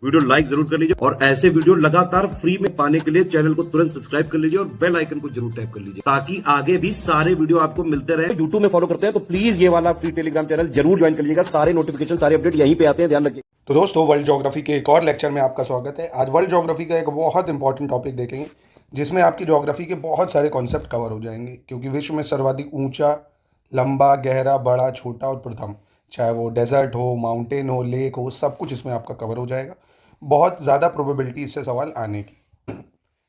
Video like जरूर कर लीजिए और ऐसे वीडियो लगातार फ्री में पाने के लिए चैनल को तुरंत सब्सक्राइब कर लीजिए और बेल आइकन को जरूर टैप कर लीजिए ताकि आगे भी सारे वीडियो आपको मिलते रहे। यूट्यूब में फॉलो करते हैं तो प्लीज ये वाला फ्री टेलीग्राम चैनल जरूर ज्वाइन कर लीजिएगा। सारे नोटिफिकेशन सारे अपडेट यहीं पे आते हैं, ध्यान रखिए। तो दोस्तों, वर्ल्ड ज्योग्राफी के एक और लेक्चर में आपका स्वागत है। आज वर्ल्ड ज्योग्राफी का एक बहुत इंपॉर्टेंट टॉपिक देखेंगे जिसमें आपकी ज्योग्राफी के बहुत सारे कॉन्सेप्ट कवर हो जाएंगे, क्योंकि विश्व में सर्वाधिक ऊंचा, लंबा, गहरा, बड़ा, छोटा और प्रथम, चाहे वो डेजर्ट हो, माउंटेन हो, लेक हो, सब कुछ इसमें आपका कवर हो जाएगा। बहुत ज़्यादा प्रोबेबिलिटी इससे सवाल आने की।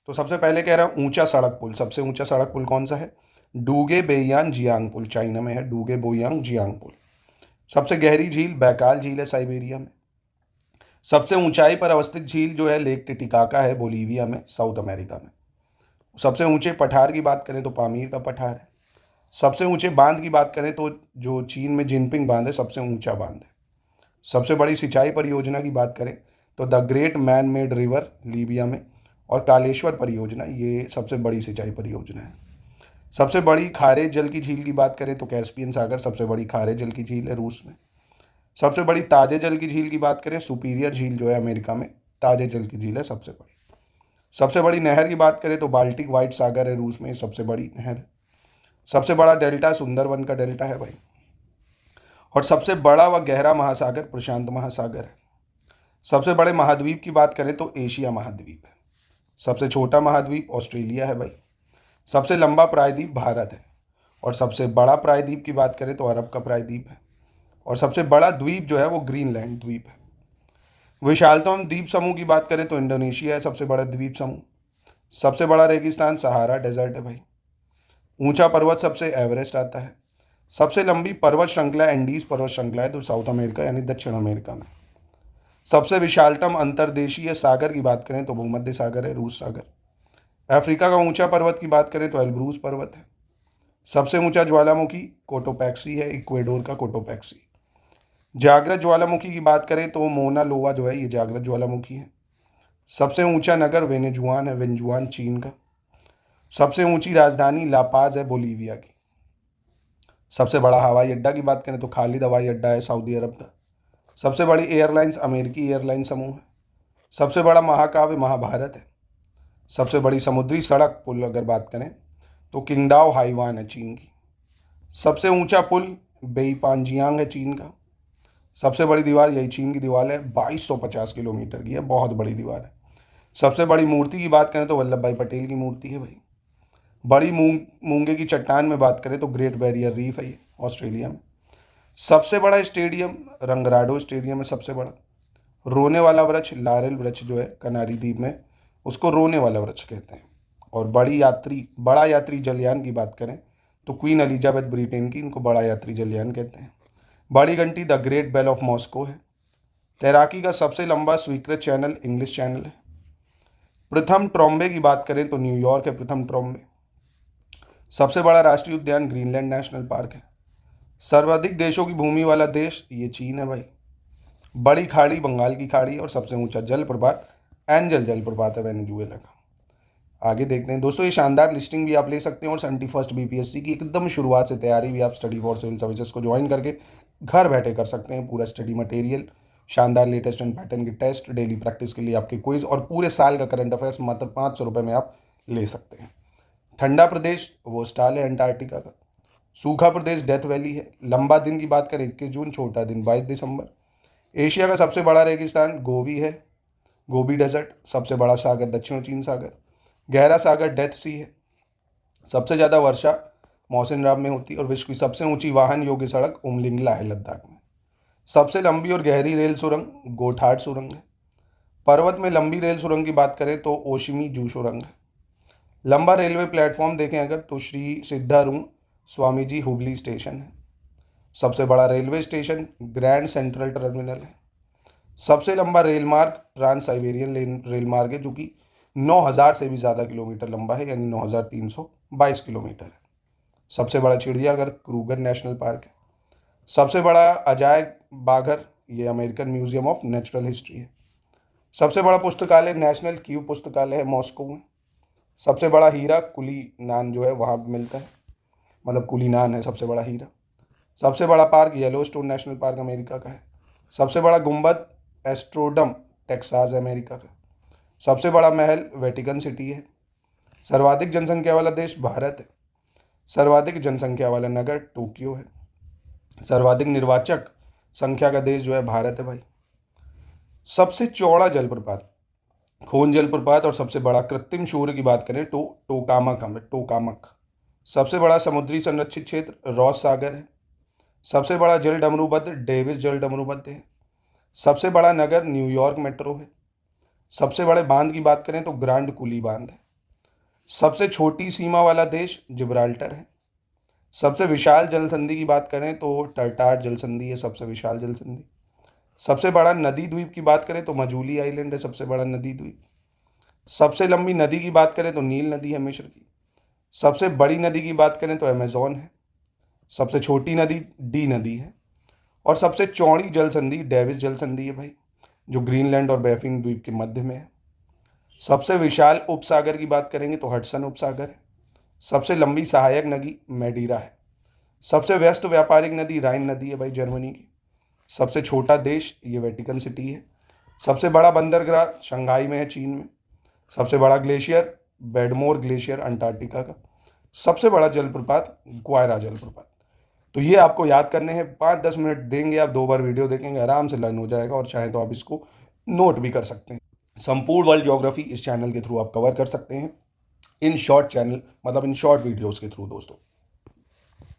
तो सबसे पहले कह रहा हूँ ऊंचा सड़क पुल। सबसे ऊंचा सड़क पुल कौन सा है? डूगे बेयान जियांग पुल, चाइना में है डूगे बोयांग जियांग पुल। सबसे गहरी झील बैकाल झील है साइबेरिया में। सबसे ऊंचाई पर अवस्थित झील जो है लेक टिटिकाका है बोलीविया में, साउथ अमेरिका में। सबसे ऊंचे पठार की बात करें तो पामीर का पठार है। सबसे ऊंचे बांध की बात करें तो जो चीन में जिनपिंग बांध है, सबसे ऊंचा बांध है। सबसे बड़ी सिंचाई परियोजना की बात करें तो the great man made river Libya में, और कालेश्वर परियोजना ये सबसे बड़ी सिंचाई परियोजना है। सबसे बड़ी खारे जल की झील की बात करें तो कैस्पियन सागर सबसे बड़ी खारे जल की झील है रूस में। सबसे बड़ी ताजे जल की झील की बात करें, सुपीरियर झील जो है अमेरिका में, ताजे जल की झील है सबसे बड़ी। सबसे बड़ी नहर की बात करें तो बाल्टिक व्हाइट सागर है रूस में, सबसे बड़ी नहर है। सबसे बड़ा डेल्टा सुंदरवन का डेल्टा है भाई। और सबसे बड़ा व गहरा महासागर प्रशांत महासागर है। सबसे बड़े महाद्वीप की बात करें तो एशिया महाद्वीप है। सबसे छोटा महाद्वीप ऑस्ट्रेलिया है भाई। सबसे लंबा प्रायद्वीप भारत है। और सबसे बड़ा प्रायद्वीप की बात करें तो अरब का प्रायद्वीप है। और सबसे बड़ा द्वीप जो है वो ग्रीनलैंड द्वीप है। विशालतम द्वीप समूह की बात करें तो इंडोनेशिया है सबसे बड़ा द्वीप समूह। सबसे बड़ा रेगिस्तान सहारा डेजर्ट है भाई। ऊंचा पर्वत सबसे एवरेस्ट आता है। सबसे लंबी पर्वत श्रृंखला एंडीज पर्वत श्रृंखला है, तो साउथ अमेरिका यानी दक्षिण अमेरिका में। सबसे विशालतम अंतर्देशीय सागर की बात करें तो भूमध्य सागर है, रूस सागर। अफ्रीका का ऊंचा पर्वत की बात करें तो एल्ब्रूस पर्वत है। सबसे ऊंचा ज्वालामुखी कोटोपैक्सी है, इक्वेडोर का कोटोपैक्सी। जागृत ज्वालामुखी की बात करें तो मोना लोवा जो है ये जागृत ज्वालामुखी है। सबसे ऊंचा नगर वेनेजुआन है, वेंजुआन चीन का। सबसे ऊंची राजधानी लापाज है बोलीविया की। सबसे बड़ा हवाई अड्डा की बात करें तो खालिद हवाई अड्डा है सऊदी अरब का। सबसे बड़ी एयरलाइंस अमेरिकी एयरलाइन समूह है। सबसे बड़ा महाकाव्य महाभारत है। सबसे बड़ी समुद्री सड़क पुल अगर बात करें तो किंगडाओ हाइवान है चीन की। सबसे ऊंचा पुल बेईपांजियांग है चीन का। सबसे बड़ी दीवार यही चीन की दीवार है, 2250 किलोमीटर की है, बहुत बड़ी दीवार है। सबसे बड़ी मूर्ति की बात करें तो वल्लभ भाई पटेल की मूर्ति है भाई। बड़ी मूंगे की चट्टान में बात करें तो ग्रेट बैरियर रीफ है ये ऑस्ट्रेलिया में। सबसे बड़ा स्टेडियम रंगराडो स्टेडियम है सबसे बड़ा। रोने वाला वृक्ष लारेल वृक्ष जो है कनारी द्वीप में, उसको रोने वाला वृक्ष कहते हैं। और बड़ा यात्री जलयान की बात करें तो क्वीन एलिजाबेथ ब्रिटेन की, इनको बड़ा यात्री जलयान कहते हैं। बड़ी घंटी the great bell of Moscow है। तैराकी का सबसे लंबा स्वीकृत चैनल इंग्लिश चैनल है। प्रथम ट्रॉम्बे की बात करें तो न्यूयॉर्क है प्रथम ट्रॉम्बे। सबसे बड़ा राष्ट्रीय उद्यान ग्रीनलैंड नेशनल पार्क है। सर्वाधिक देशों की भूमि वाला देश ये चीन है भाई। बड़ी खाड़ी बंगाल की खाड़ी, और सबसे ऊंचा जलप्रपात एंजल जलप्रपात है वेनेजुएला का। आगे देखते हैं दोस्तों, ये शानदार लिस्टिंग भी आप ले सकते हैं और 71st बीपीएससी की एकदम शुरुआत से तैयारी भी आप स्टडी फॉर सिविल सर्विसेज को ज्वाइन करके घर बैठे कर सकते हैं। पूरा स्टडी मटेरियल, शानदार लेटेस्ट एंड पैटर्न के टेस्ट, डेली प्रैक्टिस के लिए आपके क्विज और पूरे साल का करंट अफेयर्स मात्र 500 रुपये में आप ले सकते हैं। ठंडा प्रदेश वो स्टाल है अंटार्कटिका का। सूखा प्रदेश डेथ वैली है। लंबा दिन की बात करें 21 जून, छोटा दिन 22 दिसंबर। एशिया का सबसे बड़ा रेगिस्तान गोबी है, गोबी डेजर्ट। सबसे बड़ा सागर दक्षिण चीन सागर। गहरा सागर डेथ सी है। सबसे ज़्यादा वर्षा मौसिनराम में होती है। और विश्व की सबसे ऊंची वाहन योग्य सड़क उमलिंगला है लद्दाख में। सबसे लंबी और गहरी रेल सुरंग गोठाट सुरंग है। पर्वत में लंबी रेल सुरंग की बात करें तो ओशिमी जू सुरंग है। लंबा रेलवे प्लेटफॉर्म देखें अगर तो श्री सिद्धारूम स्वामी जी हुबली स्टेशन है। सबसे बड़ा railway station grand central terminal है। सबसे लंबा रेल मार्ग ट्रांस साइबेरियन रेल मार्ग है, जो कि 9000 से भी ज़्यादा किलोमीटर लंबा है, यानी 9322 किलोमीटर है। सबसे बड़ा चिड़ियाघर क्रूगर नेशनल पार्क है। सबसे बड़ा अजायब बाघर ये American museum of natural history है। सबसे बड़ा पुस्तकालय नेशनल क्यू पुस्तकालय है मॉस्को में। सबसे बड़ा हीरा कुलीनान जो है वहाँ मिलता है, मतलब कुलीनान है सबसे बड़ा हीरा। सबसे बड़ा park Yellowstone national park America का है। सबसे बड़ा गुंबद एस्ट्रोडम टेक्सास अमेरिका का। सबसे बड़ा महल वेटिकन सिटी है। सर्वाधिक जनसंख्या वाला देश भारत है। सर्वाधिक जनसंख्या वाला नगर टोक्यो है। सर्वाधिक निर्वाचक संख्या का देश जो है भारत है भाई। सबसे चौड़ा जलप्रपात खोन जलप्रपात और सबसे बड़ा कृत्रिम सूर्य की बात करें तो टोकामक। सबसे बड़ा समुद्री संरक्षित क्षेत्र रॉस सागर है। सबसे बड़ा जल डमरूबंध डेविस जल डमरूबंध है। सबसे बड़ा नगर न्यूयॉर्क मेट्रो है। सबसे बड़े बांध की बात करें तो ग्रांड कुली बांध है। सबसे छोटी सीमा वाला देश जिब्राल्टर है। सबसे विशाल जल संधि की बात करें तो टर्टार जल संधि है सबसे विशाल जल संधि। सबसे बड़ा नदी द्वीप की बात करें तो मजूली आइलैंड है सबसे बड़ा नदी द्वीप। सबसे लंबी नदी की बात करें तो नील नदी है मिस्र की। सबसे बड़ी नदी की बात करें तो अमेजोन है। सबसे छोटी नदी डी नदी है। और सबसे चौड़ी जल संधि डेविस जल संधि है भाई, जो ग्रीनलैंड और बैफिन द्वीप के मध्य में है। सबसे विशाल उपसागर की बात करेंगे तो हडसन उपसागर है। सबसे लंबी सहायक नदी मैडीरा है। सबसे व्यस्त व्यापारिक नदी राइन नदी है भाई जर्मनी की। सबसे छोटा देश ये वेटिकन सिटी है। सबसे बड़ा बंदरगाह शंघाई में है चीन में। सबसे बड़ा ग्लेशियर बेडमोर ग्लेशियर अंटार्कटिका का। सबसे बड़ा जलप्रपात ग्वायरा जलप्रपात। तो ये आपको याद करने हैं, 5-10 मिनट देंगे आप, 2 बार वीडियो देखेंगे, आराम से लर्न हो जाएगा। और चाहें तो आप इसको नोट भी कर सकते हैं। संपूर्ण वर्ल्ड ज्योग्राफी इस चैनल के थ्रू आप कवर कर सकते हैं इन शॉर्ट चैनल, मतलब इन शॉर्ट वीडियोस के थ्रू दोस्तों।